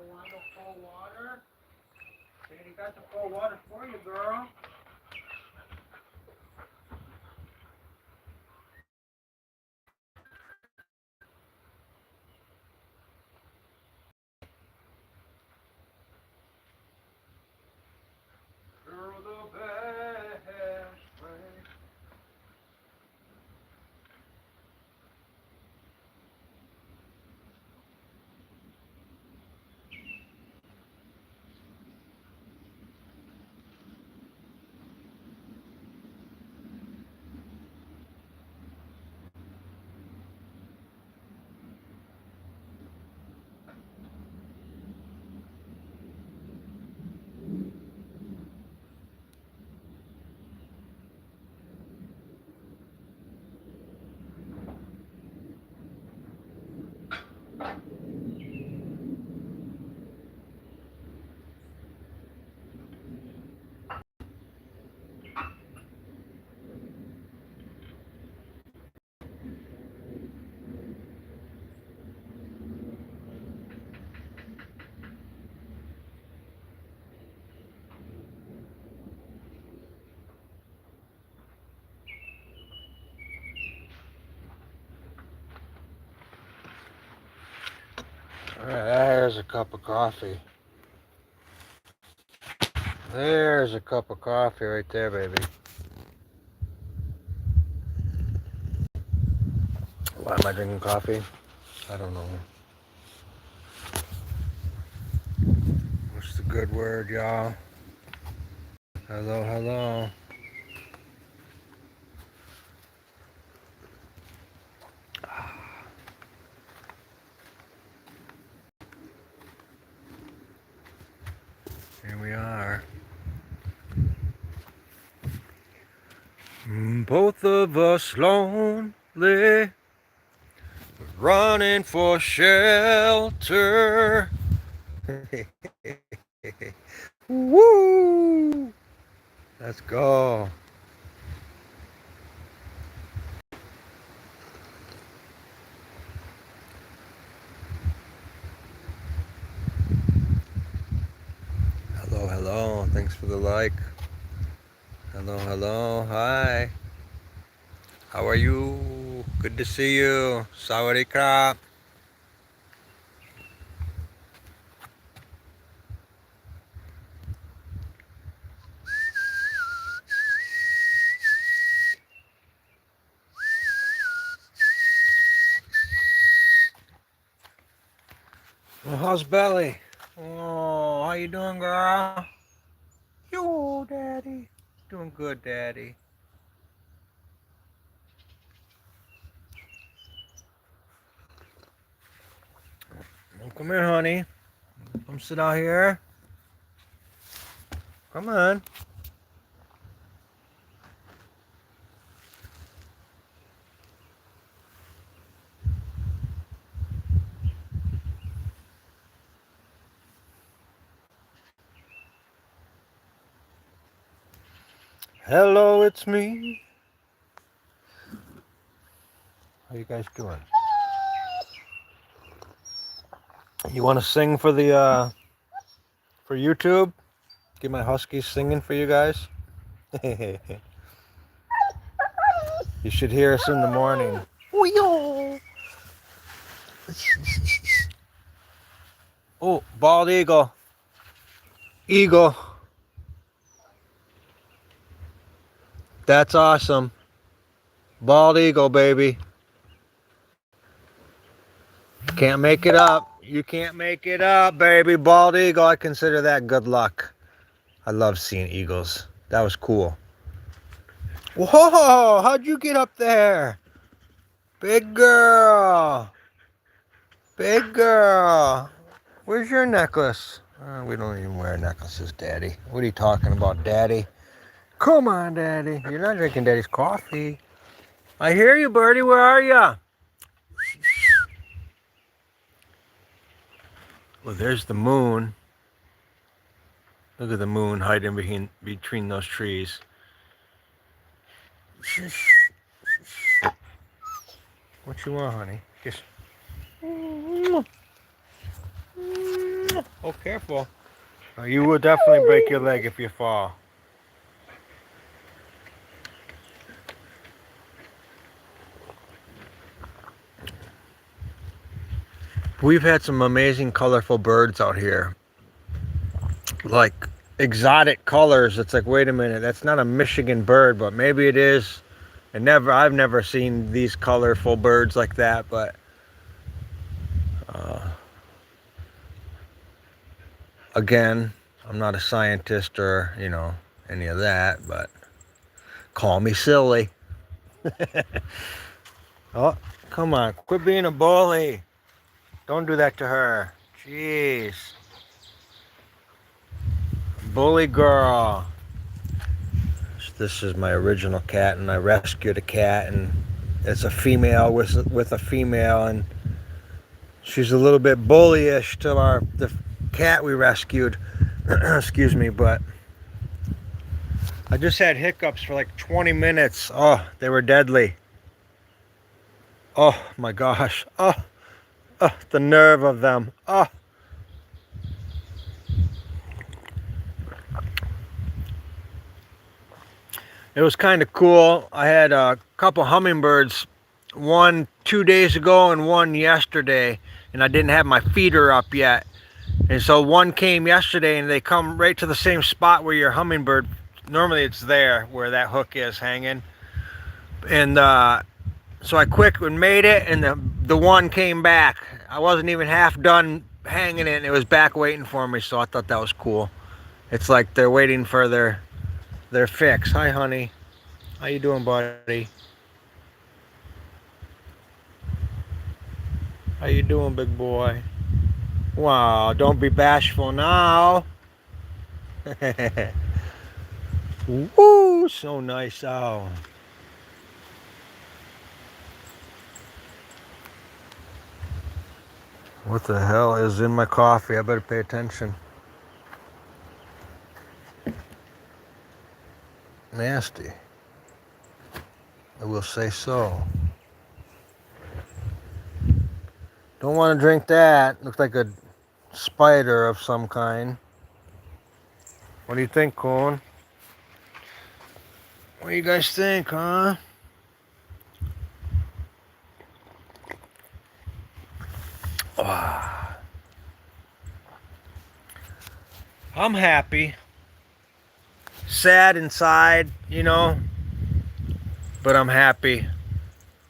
Want no cold water? Daddy got the cold water for you, girl. You're the best way. Alright, there's a cup of coffee. There's a cup of coffee right there, baby. Why am I drinking coffee? I don't know. What's the good word, y'all? Hello, hello. Here we are. Both of us lonely, running for shelter. Woo! Let's go. Hello, hello. Thanks for the like. Hello, hello. Hi. How are you? Good to see you. Sawadee krap. Well, how's Belly? Oh, how you doing, girl? Yo, Daddy. Doing good, Daddy. Well, come here, honey. Come sit out here. Come on. Hello, it's me. How you guys doing? You want to sing for the for YouTube? Get my huskies singing for you guys. You should hear us in the morning. Oh, bald eagle. Eagle. That's awesome. Bald eagle, baby. Can't make it up. You can't make it up, baby. Bald eagle. I consider that good luck. I love seeing eagles. That was cool. Whoa, how'd you get up there? Big girl. Big girl. Where's your necklace? We don't even wear necklaces, Daddy. What are you talking about, Daddy? Come on, Daddy. You're not drinking Daddy's coffee. I hear you, Birdie. Where are you? Well, there's the moon. Look at the moon hiding between those trees. What you want, honey? Just. Oh, careful. Oh, you will definitely break your leg if you fall. We've had some amazing colorful birds out here. Like exotic colors. It's like, wait a minute, that's not a Michigan bird, but maybe it is. I've never seen these colorful birds like that, but again, I'm not a scientist or, any of that, but call me silly. Oh, come on, quit being a bully. Don't do that to her. Jeez. Bully girl. This is my original cat, and I rescued a cat, and it's a female with a female, and she's a little bit bullyish to the cat we rescued. Excuse me, but I just had hiccups for like 20 minutes. Oh, they were deadly. Oh my gosh. Oh, the nerve of them. Oh. It was kind of cool. I had a couple hummingbirds, one 2 days ago and one yesterday, and I didn't have my feeder up yet. And so one came yesterday, and they come right to the same spot where your hummingbird, normally it's there where that hook is hanging. And so I quickly made it, and the one came back. I wasn't even half done hanging it, and it was back waiting for me, so I thought that was cool. It's like they're waiting for their fix. Hi, honey. How you doing, buddy? How you doing, big boy? Wow, don't be bashful now. Woo, so nice out. What the hell is in my coffee? I better pay attention. Nasty. I will say so. Don't want to drink that. Looks like a spider of some kind. What do you think, Coon? What do you guys think, huh? Oh. I'm happy. Sad inside, but I'm happy.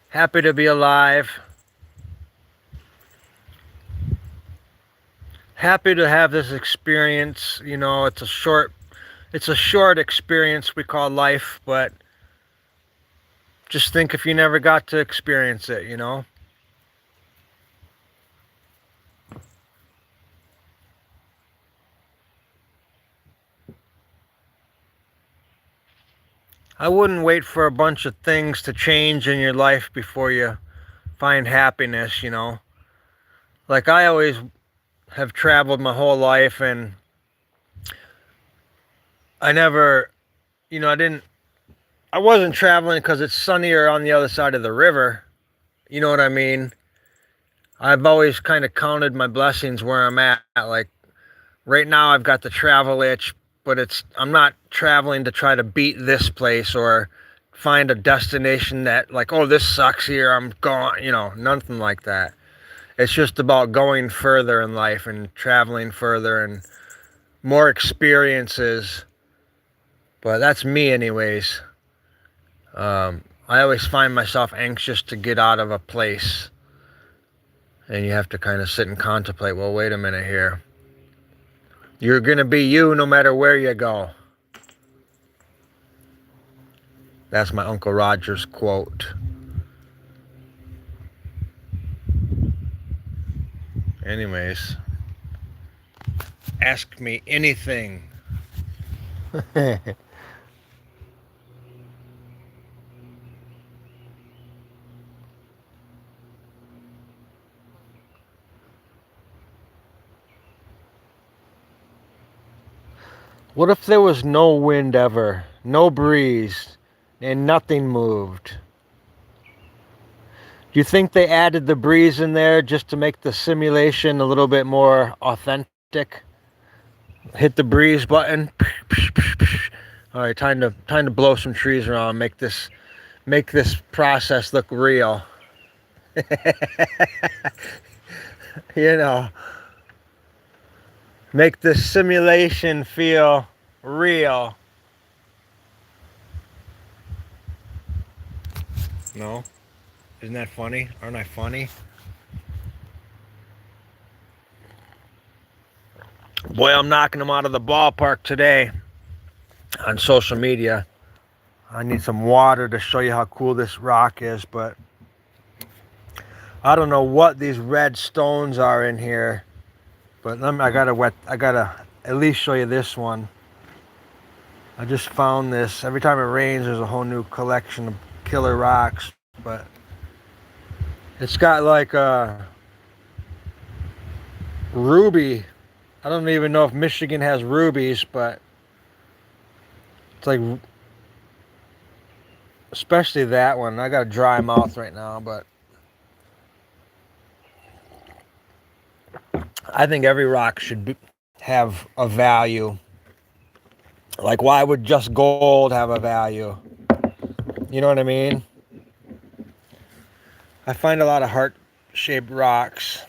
Happy to be alive. Happy to have this experience. It's a short experience we call life, but just think if you never got to experience it, I wouldn't wait for a bunch of things to change in your life before you find happiness, Like I always have traveled my whole life, and I never, I wasn't traveling because it's sunnier on the other side of the river. You know what I mean? I've always kind of counted my blessings where I'm at. Like right now I've got the travel itch, but I'm not traveling to try to beat this place or find a destination that like, oh, this sucks here, I'm gone, nothing like that. It's just about going further in life and traveling further and more experiences. But that's me anyways. I always find myself anxious to get out of a place. And you have to kind of sit and contemplate, well, wait a minute here. You're going to be you no matter where you go. That's my Uncle Roger's quote. Anyways, ask me anything. What if there was no wind ever, no breeze, and nothing moved? Do you think they added the breeze in there just to make the simulation a little bit more authentic? Hit the breeze button. All right, time to blow some trees around. Make this process look real. You know, make the simulation feel real. No? Isn't that funny? Aren't I funny? Boy, I'm knocking them out of the ballpark today on social media. I need some water to show you how cool this rock is, but I don't know what these red stones are in here. But I gotta at least show you this one. I just found this. Every time it rains, there's a whole new collection of killer rocks. But it's got like a ruby. I don't even know if Michigan has rubies, but it's like, especially that one. I got a dry mouth right now, but I think every rock should have a value. Like, why would just gold have a value? You know what I mean? I find a lot of heart-shaped rocks,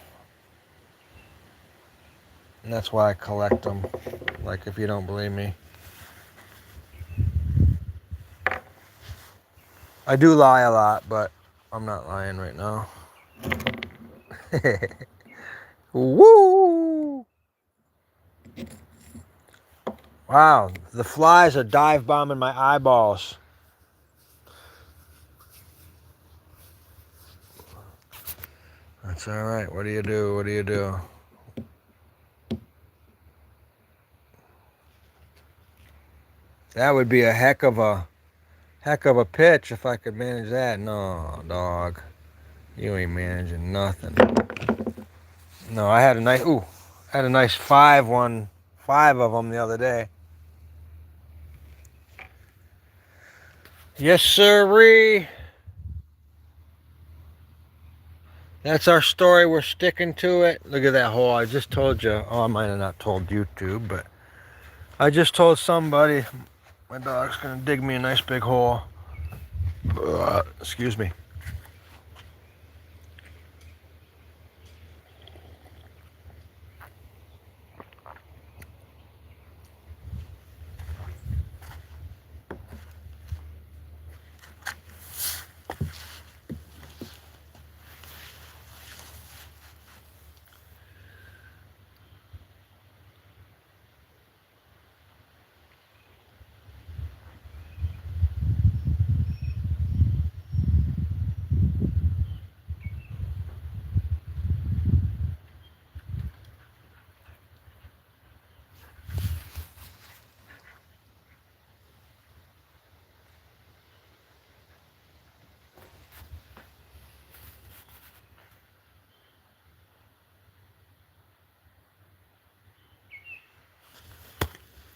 and that's why I collect them. Like, if you don't believe me. I do lie a lot, but I'm not lying right now. Woo! Wow, the flies are dive bombing my eyeballs. That's all right. What do you do? What do you do? That would be a heck of a pitch if I could manage that. No, dog. You ain't managing nothing. No, I had a nice five of them the other day. Yes, sirree. That's our story. We're sticking to it. Look at that hole. I just told you. Oh, I might have not told YouTube, but I just told somebody my dog's going to dig me a nice big hole. Excuse me.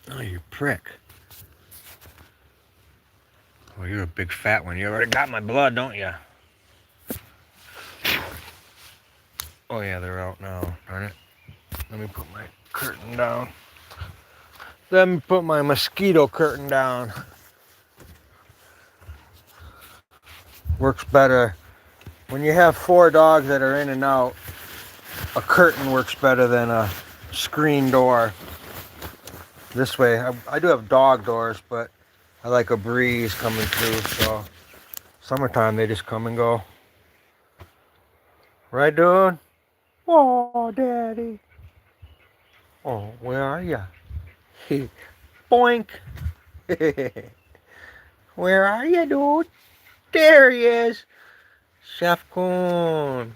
Oh, you prick. Well, you're a big fat one. You already got my blood, don't you? Oh, yeah, they're out now. Darn it. Let me put my curtain down. Let me put my mosquito curtain down. Works better. When you have 4 dogs that are in and out, a curtain works better than a screen door. This way, I do have dog doors, but I like a breeze coming through, so summertime they just come and go. Right, dude? Oh, Daddy. Oh, where are ya? Boink. Where are you, dude? There he is. Chef Coon.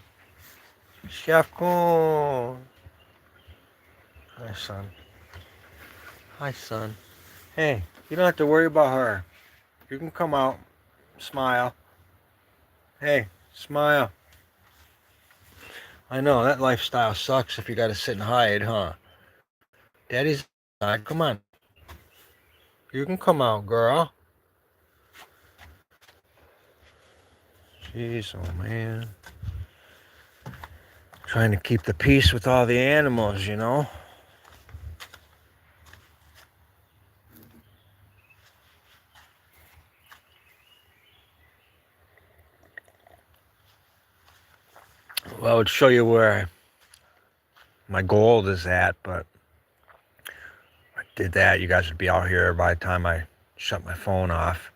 Chef Coon. Hi, son. Hi, son. Hey, you don't have to worry about her. You can come out. Smile. Hey, smile. I know, that lifestyle sucks if you gotta sit and hide, huh? Daddy's outside. Come on. You can come out, girl. Jeez, oh man. Trying to keep the peace with all the animals, you know? Well, I would show you where my gold is at, but if I did that, you guys would be out here by the time I shut my phone off.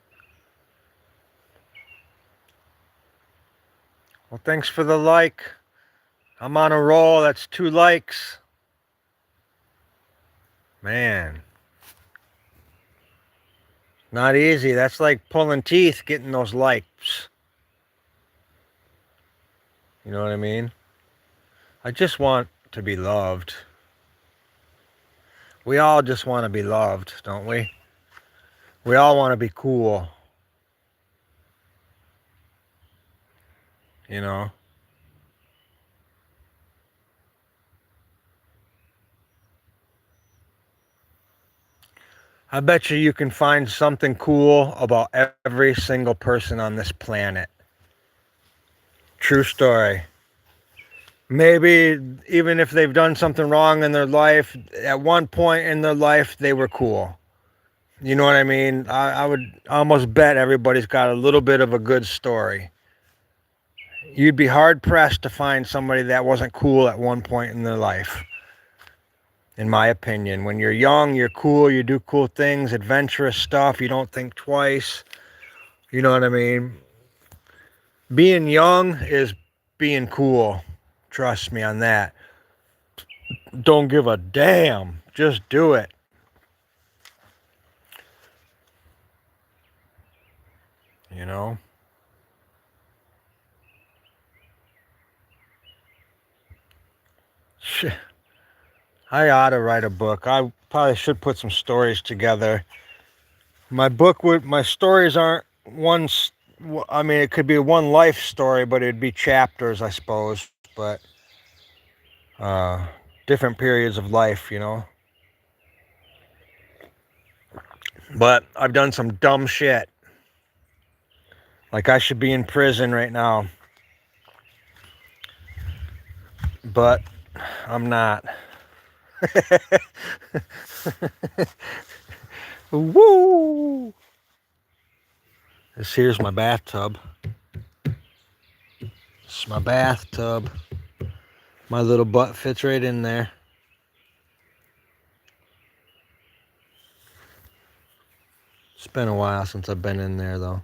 Well, thanks for the like. I'm on a roll. That's 2 likes. Man. Not easy. That's like pulling teeth, getting those likes. You know what I mean? I just want to be loved. We all just want to be loved, don't we? We all want to be cool. You know? I bet you can find something cool about every single person on this planet. True story. Maybe even if they've done something wrong in their life, at one point in their life, they were cool. You know what I mean? I would almost bet everybody's got a little bit of a good story. You'd be hard pressed to find somebody that wasn't cool at one point in their life. In my opinion, when you're young, you're cool, you do cool things, adventurous stuff, you don't think twice. You know what I mean? Being young is being cool. Trust me on that. Don't give a damn. Just do it. You know? Shit. I ought to write a book. I probably should put some stories together. My stories aren't one, I mean, it could be one life story, but it'd be chapters, I suppose. But different periods of life, you know. But I've done some dumb shit. Like I should be in prison right now. But I'm not. Woo! Here's my bathtub. This is my bathtub. My little butt fits right in there. It's been a while since I've been in there, though.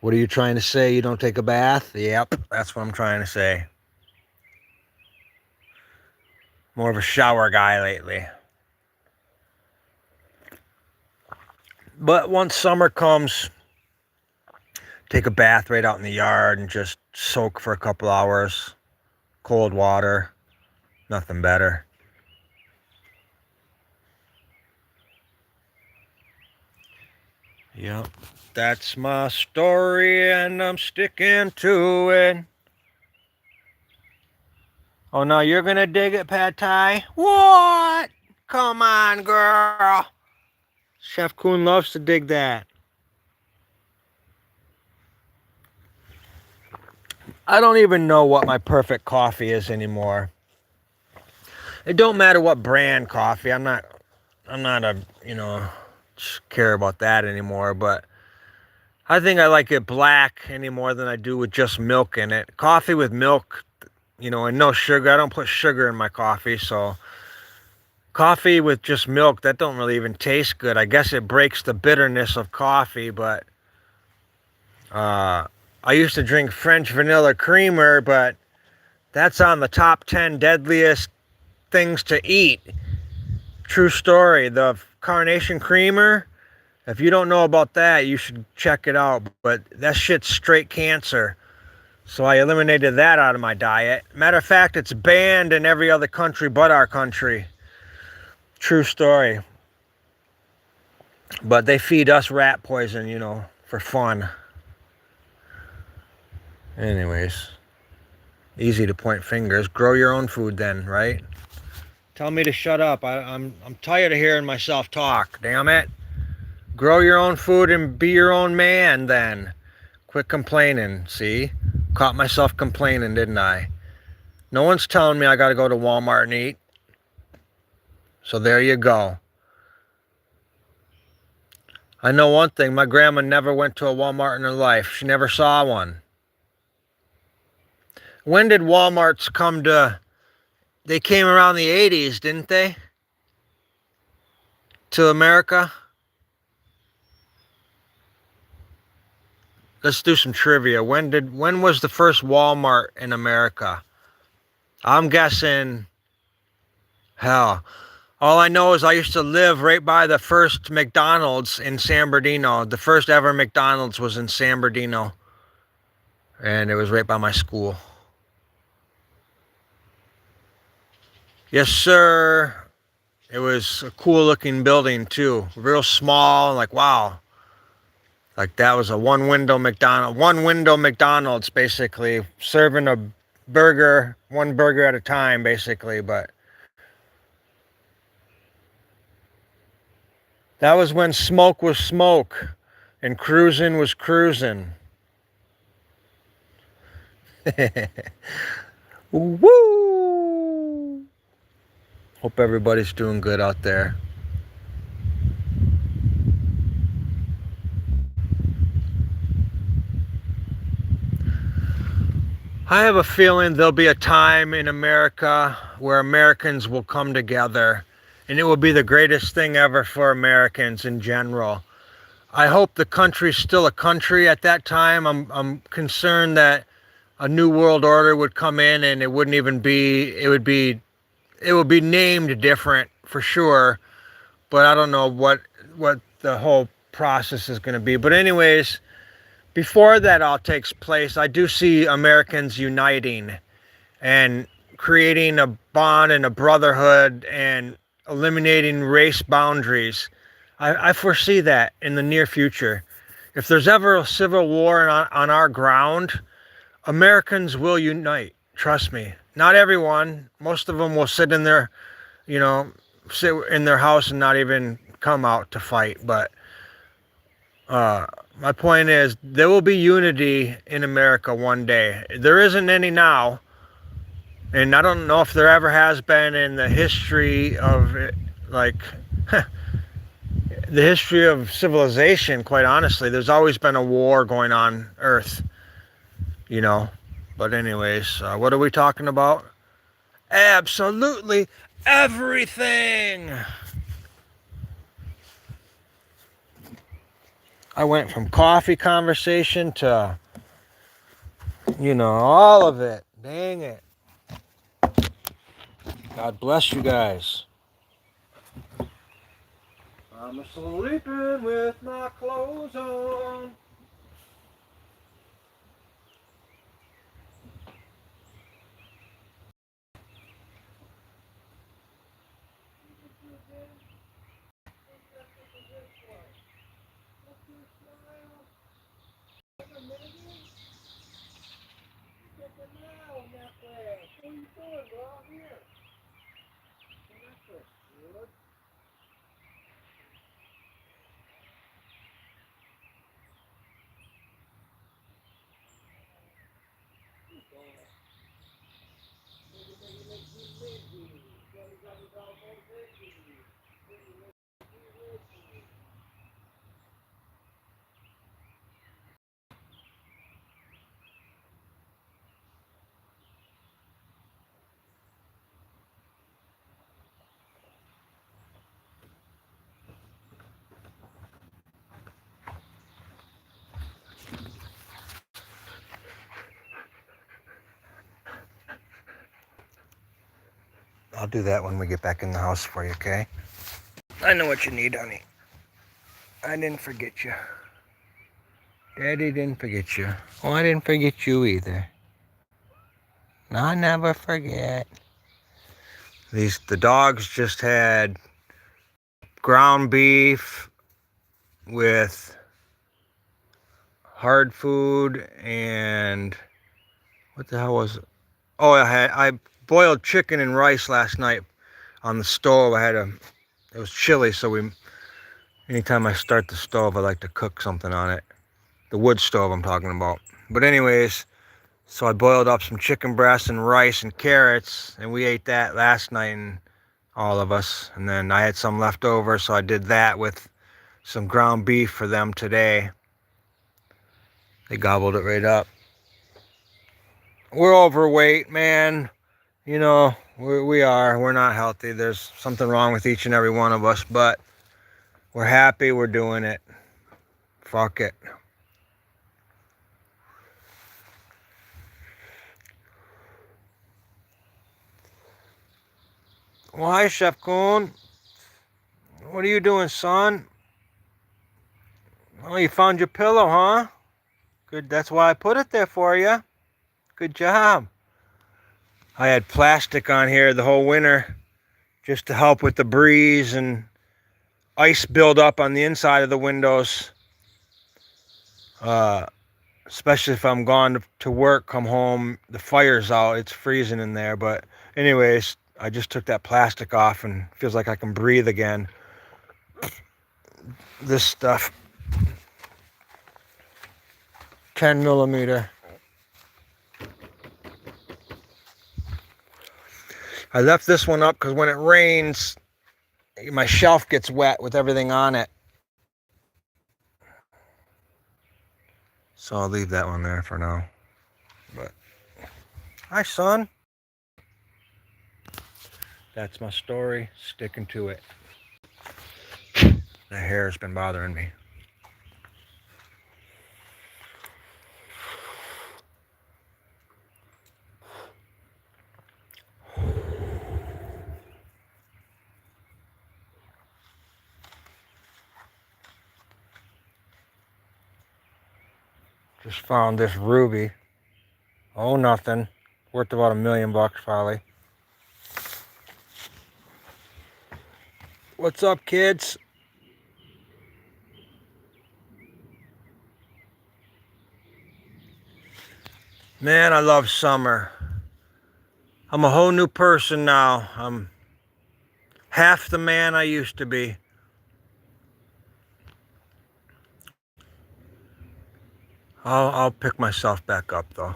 What are you trying to say? You don't take a bath? Yep, that's what I'm trying to say. More of a shower guy lately. But once summer comes, take a bath right out in the yard and just soak for a couple hours. Cold water. Nothing better. Yep. That's my story and I'm sticking to it. Oh, no, you're going to dig it, Pad Thai? What? Come on, girl. Chef Coon loves to dig that. I don't even know what my perfect coffee is anymore. It don't matter what brand coffee. I'm not a, care about that anymore, but I think I like it black any more than I do with just milk in it. Coffee with milk, and no sugar. I don't put sugar in my coffee, so coffee with just milk, that don't really even taste good. I guess it breaks the bitterness of coffee, but I used to drink French vanilla creamer, but that's on the top 10 deadliest things to eat. True story. The carnation creamer. If you don't know about that, you should check it out. But that shit's straight cancer. So I eliminated that out of my diet. Matter of fact, it's banned in every other country but our country. True story. But they feed us rat poison, you know, for fun. Anyways, easy to point fingers. Grow your own food then, right? Tell me to shut up. I'm tired of hearing myself talk. Damn it. Grow your own food and be your own man then. Quit complaining. See? Caught myself complaining, didn't I? No one's telling me I gotta go to Walmart and eat. So there you go. I know one thing. My grandma never went to a Walmart in her life. She never saw one. When did Walmarts come to... They came around the 80s, didn't they? To America? Let's do some trivia. When was the first Walmart in America? I'm guessing, hell. All I know is I used to live right by the first McDonald's in San Bernardino. The first ever McDonald's was in San Bernardino. And it was right by my school. Yes, sir. It was a cool looking building too. Real small, like wow. Like that was a one window McDonald's basically, serving a burger, one burger at a time basically, but that was when smoke was smoke and cruising was cruising. Woo! Hope everybody's doing good out there. I have a feeling there'll be a time in America where Americans will come together, and it will be the greatest thing ever for Americans in general. I hope the country's still a country at that time. I'm concerned that a new world order would come in and it wouldn't even be, it would be named different for sure, but I don't know what the whole process is going to be. But anyways, before that all takes place, I do see Americans uniting and creating a bond and a brotherhood and eliminating race boundaries. I foresee that in the near future. If there's ever a civil war on our ground, Americans will unite. Trust me. Not everyone. Most of them will sit in their, sit in their house and not even come out to fight. But my point is, there will be unity in America one day. There isn't any now. And I don't know if there ever has been in the history of, the history of civilization, quite honestly. There's always been a war going on Earth, But anyways, what are we talking about? Absolutely everything! I went from coffee conversation to, all of it. Dang it. God bless you guys. I'm sleeping with my clothes on. I'll do that when we get back in the house for you, okay? I know what you need, honey. I didn't forget you. Daddy didn't forget you. Oh, I didn't forget you either. I never forget. The dogs just had ground beef with hard food and what the hell was it? Oh, I boiled chicken and rice last night on the stove. It was chilly, so anytime I start the stove, I like to cook something on it. The wood stove I'm talking about. But anyways, so I boiled up some chicken breast and rice and carrots, and we ate that last night, and all of us. And then I had some left over, so I did that with some ground beef for them today. They gobbled it right up. We're overweight, man. You know, we are. We're not healthy. There's something wrong with each and every one of us, but we're happy we're doing it. Fuck it. Well, hi, Chef Coon. What are you doing, son? Oh, you found your pillow, huh? Good. That's why I put it there for you. Good job. I had plastic on here the whole winter just to help with the breeze and ice build up on the inside of the windows. Especially if I'm gone to work, come home, the fire's out, it's freezing in there. But anyways, I just took that plastic off and it feels like I can breathe again. This stuff, 10 millimeter. I left this one up because when it rains, my shelf gets wet with everything on it. So I'll leave that one there for now. But hi, son. That's my story. Sticking to it. The hair's been bothering me. Just found this ruby. Oh, nothing. Worth about $1 million probably. What's up, kids? Man, I love summer. I'm a whole new person now. I'm half the man I used to be. I'll pick myself back up, though.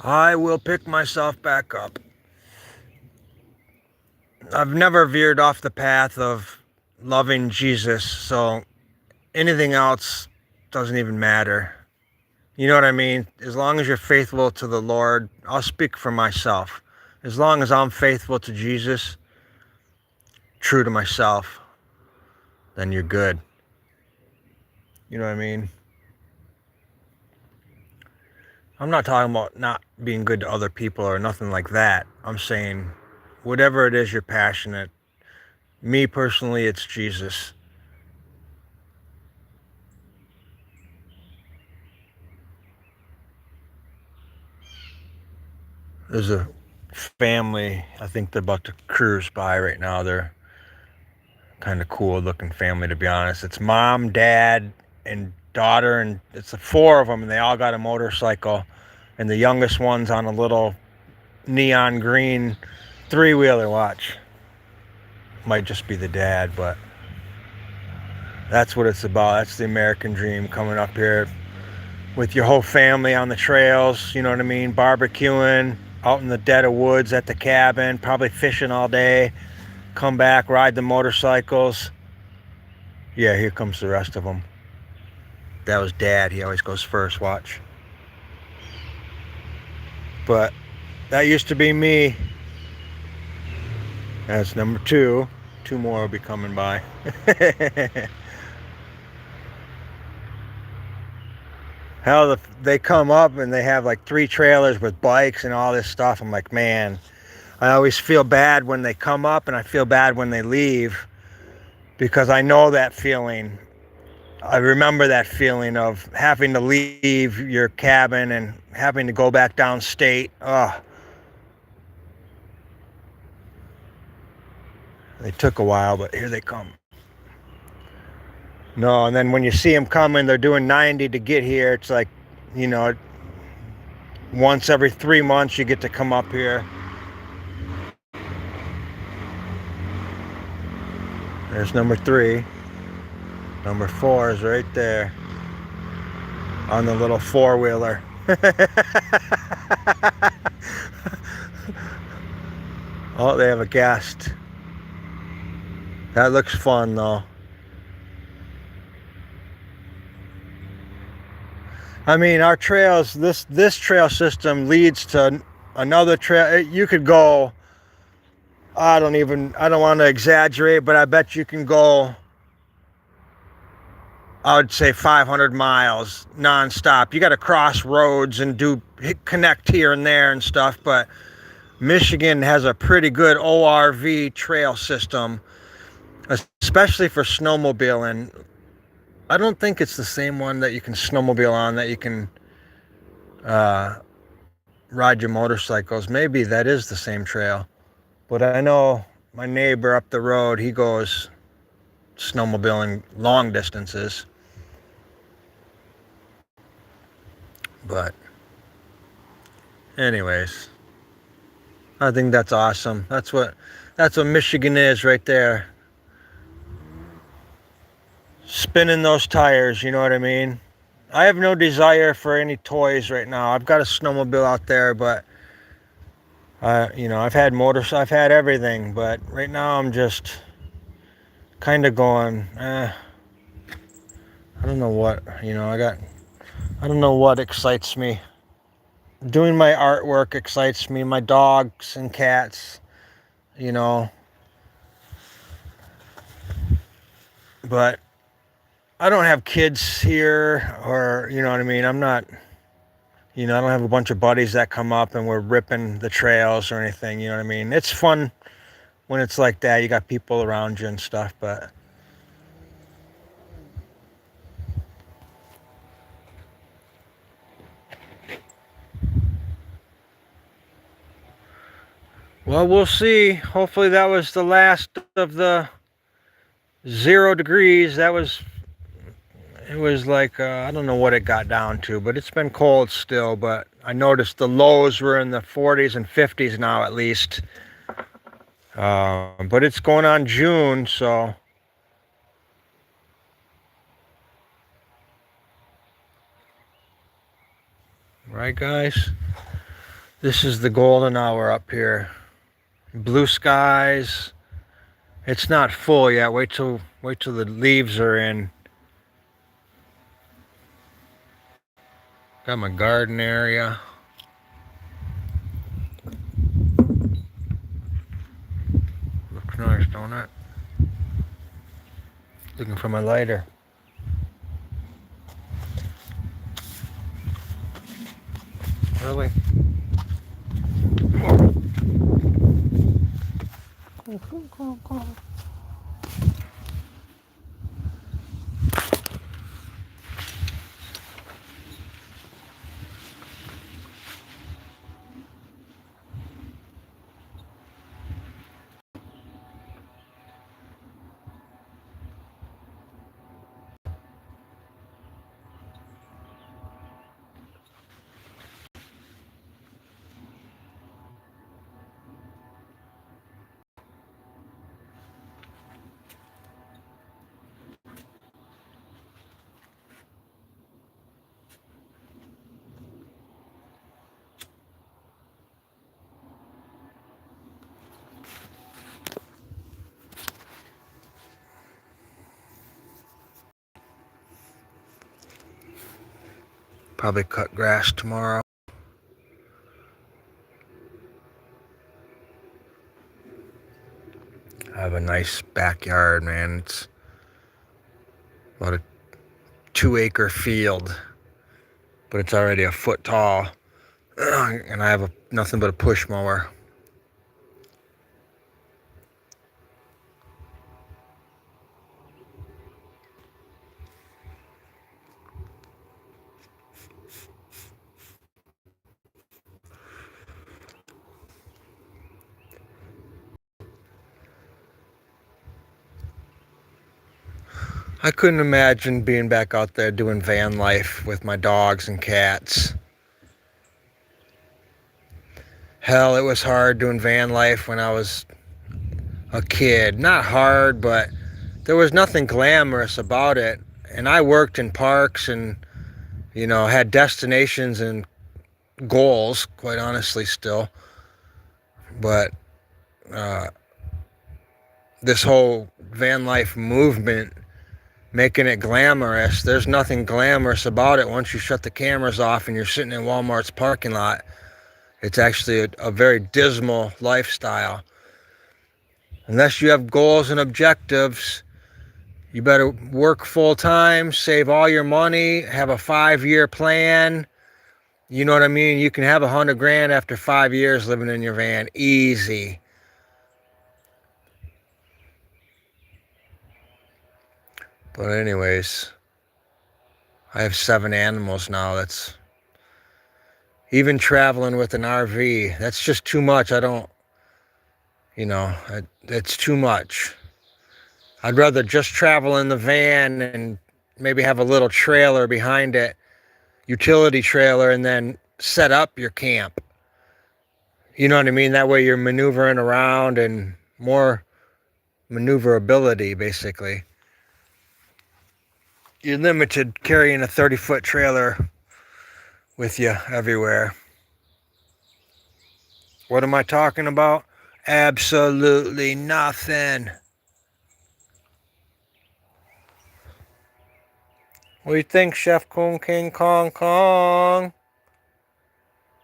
I will pick myself back up. I've never veered off the path of loving Jesus, so anything else doesn't even matter. You know what I mean? As long as you're faithful to the Lord, I'll speak for myself. As long as I'm faithful to Jesus, true to myself, then you're good. You know what I mean? I'm not talking about not being good to other people or nothing like that. I'm saying whatever it is you're passionate. Me personally, it's Jesus. There's a family, I think they're about to cruise by right now. They're kind of cool looking family, to be honest. It's mom, dad, and daughter, and it's the four of them, and they all got a motorcycle, and the youngest one's on a little neon green three-wheeler. Watch. Might just be the dad, but that's what it's about. That's the American dream, coming up here with your whole family on the trails, you know what I mean, barbecuing out in the dead of woods at the cabin, probably fishing all day, come back, ride the motorcycles. Yeah, here comes the rest of them. That was dad. He always goes first. Watch. But that used to be me. That's number two. Two more will be coming by. Hell, they come up and they have like 3 trailers with bikes and all this stuff. I'm like, man, I always feel bad when they come up and I feel bad when they leave, because I know that feeling. I remember that feeling of having to leave your cabin and having to go back downstate. Oh, they took a while, but here they come. No, and then when you see them coming, they're doing 90 to get here. It's like, you know, once every 3 months you get to come up here. There's number 3. Number 4 is right there on the little 4-wheeler. Oh, they have a guest. That looks fun though. I mean, our trails, this trail system leads to another trail. You could go, I don't want to exaggerate, but I bet you can go, I would say 500 miles nonstop. You got to cross roads and connect here and there and stuff, but Michigan has a pretty good ORV trail system, especially for snowmobiling. I don't think it's the same one that you can snowmobile on, that you can ride your motorcycles. Maybe that is the same trail. But I know my neighbor up the road, he goes snowmobiling long distances. But anyways, I think that's awesome. That's what Michigan is right there. Spinning those tires, you know what I mean? I have no desire for any toys right now. I've got a snowmobile out there, but you know, I've had everything, but right now I'm just kind of going, I don't know what, you know, I don't know what excites me. Doing my artwork excites me, my dogs and cats, you know. But I don't have kids here, or, you know what I mean? I'm not, you know, I don't have a bunch of buddies that come up and we're ripping the trails or anything, you know what I mean? It's fun when it's like that. You got people around you and stuff, but well, we'll see. Hopefully that was the last of the 0 degrees. It was like, I don't know what it got down to, but it's been cold still. But I noticed the lows were in the 40s and 50s now, at least. But it's going on June, so. Right, guys? This is the golden hour up here. Blue skies. It's not full yet. Wait till the leaves are in. Got my garden area. Looks nice, don't it? Looking for my lighter. Really? Go. Probably cut grass tomorrow. I have a nice backyard, man. It's about a 2-acre field. but it's already a foot tall, and I have nothing but a push mower. I couldn't imagine being back out there doing van life with my dogs and cats. Hell, it was hard doing van life when I was a kid. Not hard, but there was nothing glamorous about it. And I worked in parks and, had destinations and goals, quite honestly, still. But this whole van life movement, making it glamorous, there's nothing glamorous about it once you shut the cameras off and you're sitting in Walmart's parking lot. It's actually a very dismal lifestyle. Unless you have goals and objectives, you better work full time, save all your money, have a 5-year plan. You know what I mean? You can have $100,000 after 5 years living in your van. Easy. But anyways, I have 7 animals now. That's even traveling with an RV. That's just too much. I don't, it's too much. I'd rather just travel in the van and maybe have a little trailer behind it, utility trailer, and then set up your camp. You know what I mean? That way you're maneuvering around and more maneuverability, basically. You're limited carrying a 30-foot trailer with you everywhere. What am I talking about? Absolutely nothing. What do you think, Chef Kung King Kong Kong?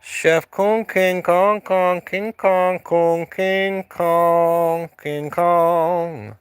Chef Kung King Kong Kong King Kong Kong King Kong King Kong.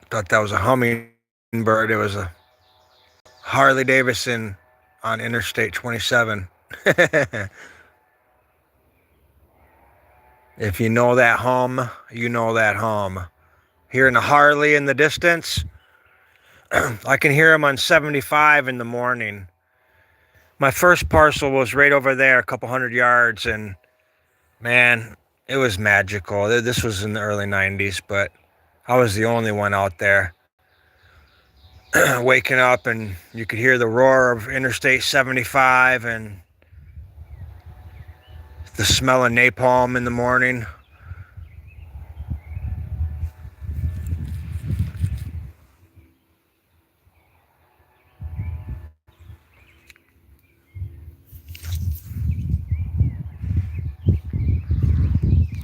Thought that was a hummingbird. It was a Harley Davidson on Interstate 27. If you know that hum, you know that hum. Hearing a Harley in the distance, I can hear him on 75 in the morning. My first parcel was right over there, a couple 100 yards, and man, it was magical. This was in the early 90s, but I was the only one out there. Waking up and you could hear the roar of Interstate 75 and the smell of napalm in the morning.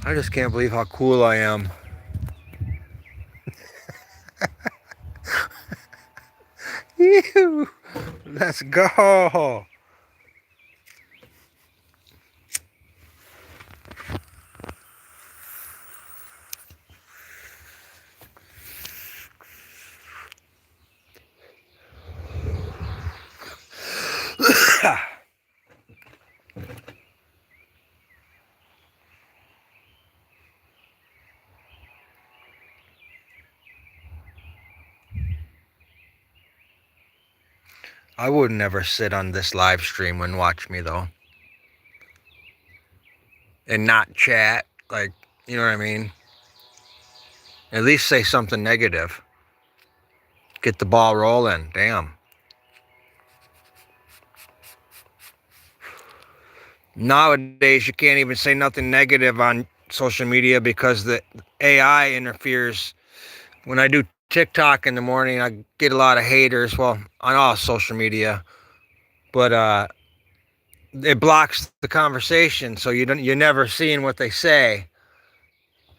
I just can't believe how cool I am. Let's go. I would never sit on this live stream and watch me though. And not chat, like, you know what I mean? At least say something negative. Get the ball rolling, damn. Nowadays, you can't even say nothing negative on social media because the AI interferes. When I do TikTok in the morning, I get a lot of haters, well, on all social media. But it blocks the conversation, so you're never seeing what they say.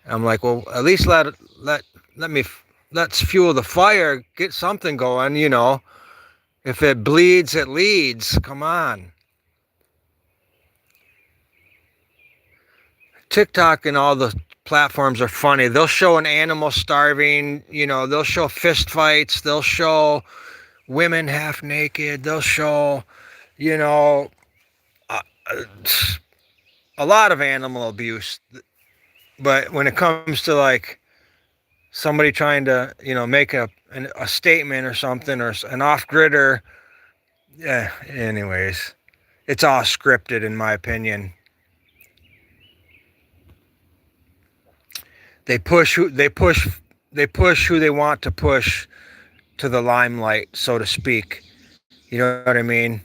I'm like, well, at least let's fuel the fire, get something going, you know. If it bleeds, it leads. Come on. TikTok and all the platforms are funny. They'll show an animal starving, you know, they'll show fist fights, they'll show women half naked, they'll show, you know, a, a lot of animal abuse. But when it comes to like somebody trying to, you know, make a statement or something, or an off-gridder, yeah, anyways, it's all scripted in my opinion. They push who they want to push to the limelight, so to speak. You know what I mean?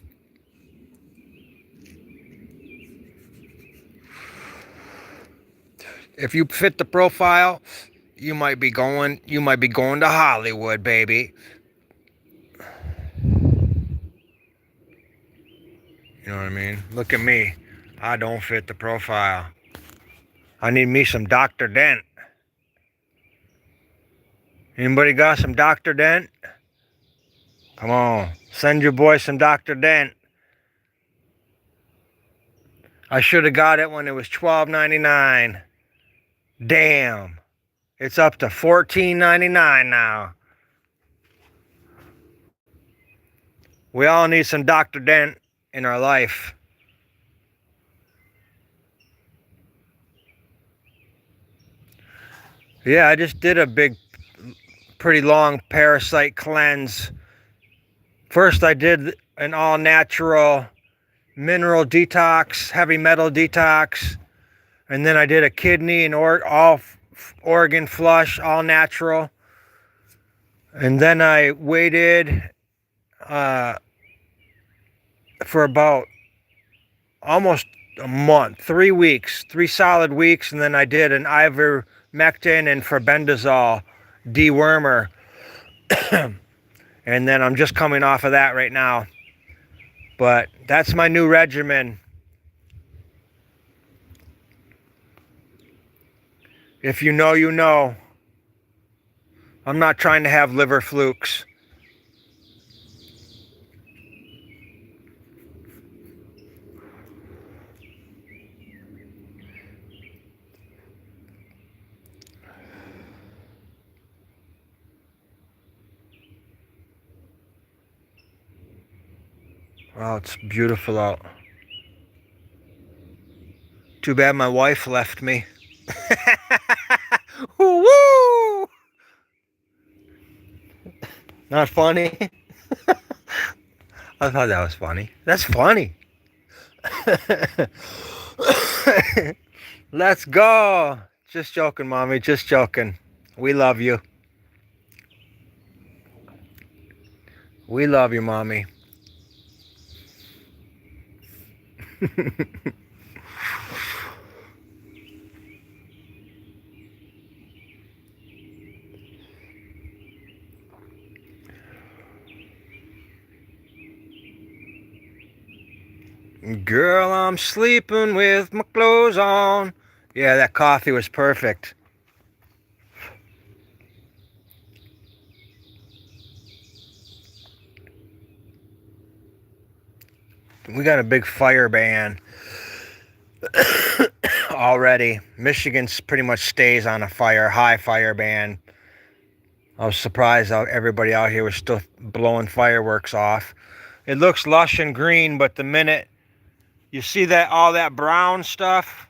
If you fit the profile, you might be going to Hollywood, baby. You know what I mean? Look at me. I don't fit the profile. I need me some Dr. Dent. Anybody got some Dr. Dent? Come on, send your boy some Dr. Dent. I should have got it when it was $12.99. Damn. It's up to $14.99 now. We all need some Dr. Dent in our life. Yeah, I just did a pretty long parasite cleanse. First, I did an all natural mineral detox, heavy metal detox. And then I did a kidney and all organ flush, all natural. And then I waited for about almost a month, 3 weeks, 3 solid weeks. And then I did an ivermectin and farbendazole dewormer. And then I'm just coming off of that right now. But that's my new regimen. If you know, you know. I'm not trying to have liver flukes. Wow, it's beautiful out. Too bad my wife left me. Woo! Not funny. I thought that was funny. That's funny. Let's go. Just joking, mommy. Just joking. We love you. We love you, mommy. Girl, I'm sleeping with my clothes on. Yeah, that coffee was perfect. We got a big fire ban already. Michigan's pretty much stays on a high fire ban. I was surprised how everybody out here was still blowing fireworks off. It looks lush and green, but the minute you see all that brown stuff,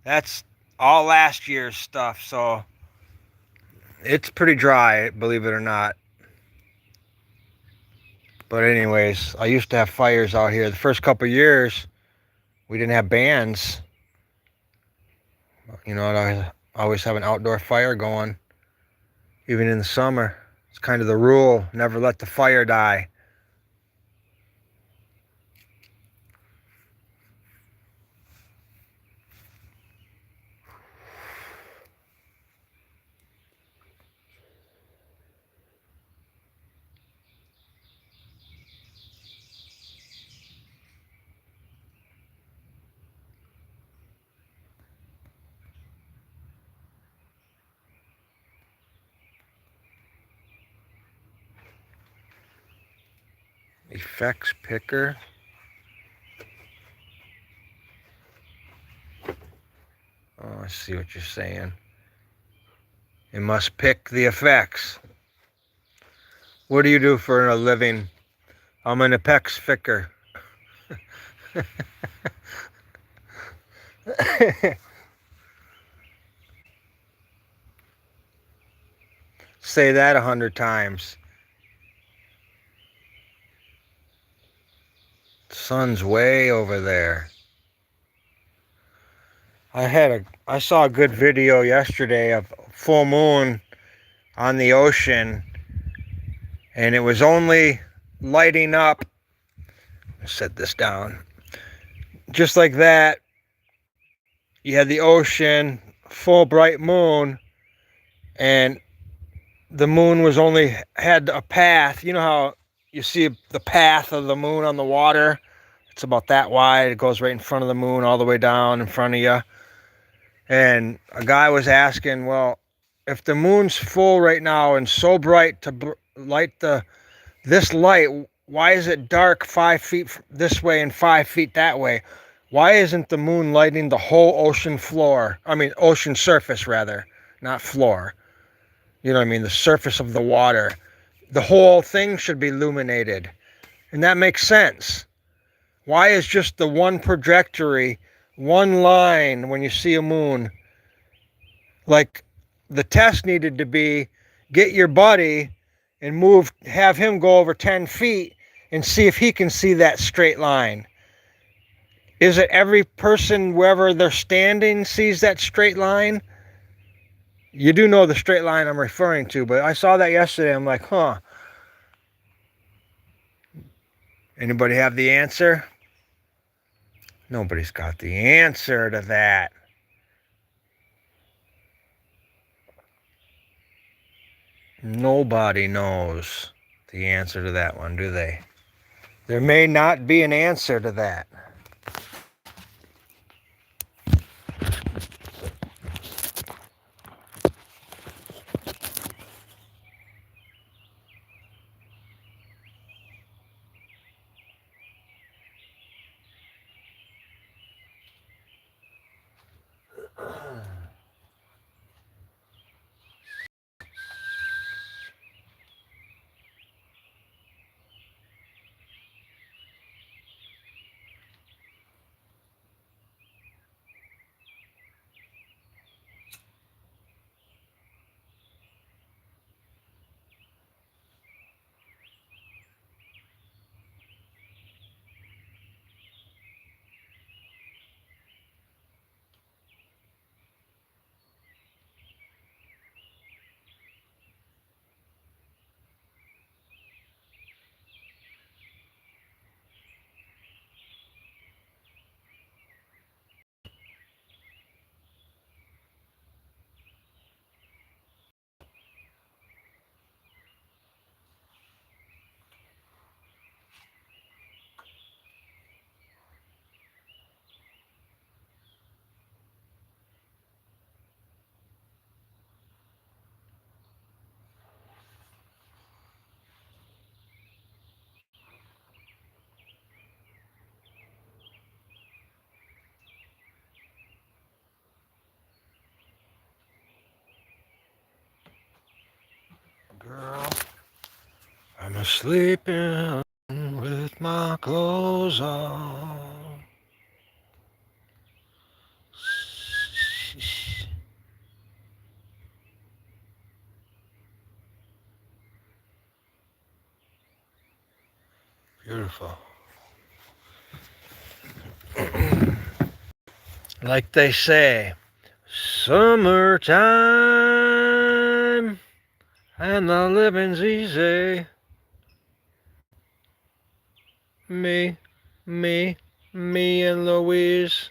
that's all last year's stuff. So it's pretty dry, believe it or not. But anyways, I used to have fires out here. The first couple of years, we didn't have bans. You know, I always have an outdoor fire going, even in the summer. It's kind of the rule, never let the fire die. effects picker. Oh, I see what you're saying. You must pick the effects. What do you do for a living? I'm an effects picker. Say that 100 times. The sun's way over there. I saw a good video yesterday of full moon on the ocean, and it was only lighting up. Set this down. Just like that, you had the ocean, full bright moon, and the moon was only had a path. You know how you see the path of the moon on the water? It's about that wide. It goes right in front of the moon all the way down in front of you. And a guy was asking, well, if the moon's full right now and so bright to light this light, why is it dark 5 feet this way and 5 feet that way? Why isn't the moon lighting the whole ocean floor? I mean, ocean surface rather, not floor. You know what I mean? The surface of the water. The whole thing should be illuminated. And that makes sense. Why is just the one trajectory, one line when you see a moon? Like the test needed to be, get your buddy and have him go over 10 feet and see if he can see that straight line. Is it every person, wherever they're standing, sees that straight line? You do know the straight line I'm referring to, but I saw that yesterday. I'm like, huh. Anybody have the answer? Nobody's got the answer to that. Nobody knows the answer to that one, do they? There may not be an answer to that. Girl, I'm sleeping with my clothes on. Beautiful. Like they say, summertime and the living's easy. Me and Louise.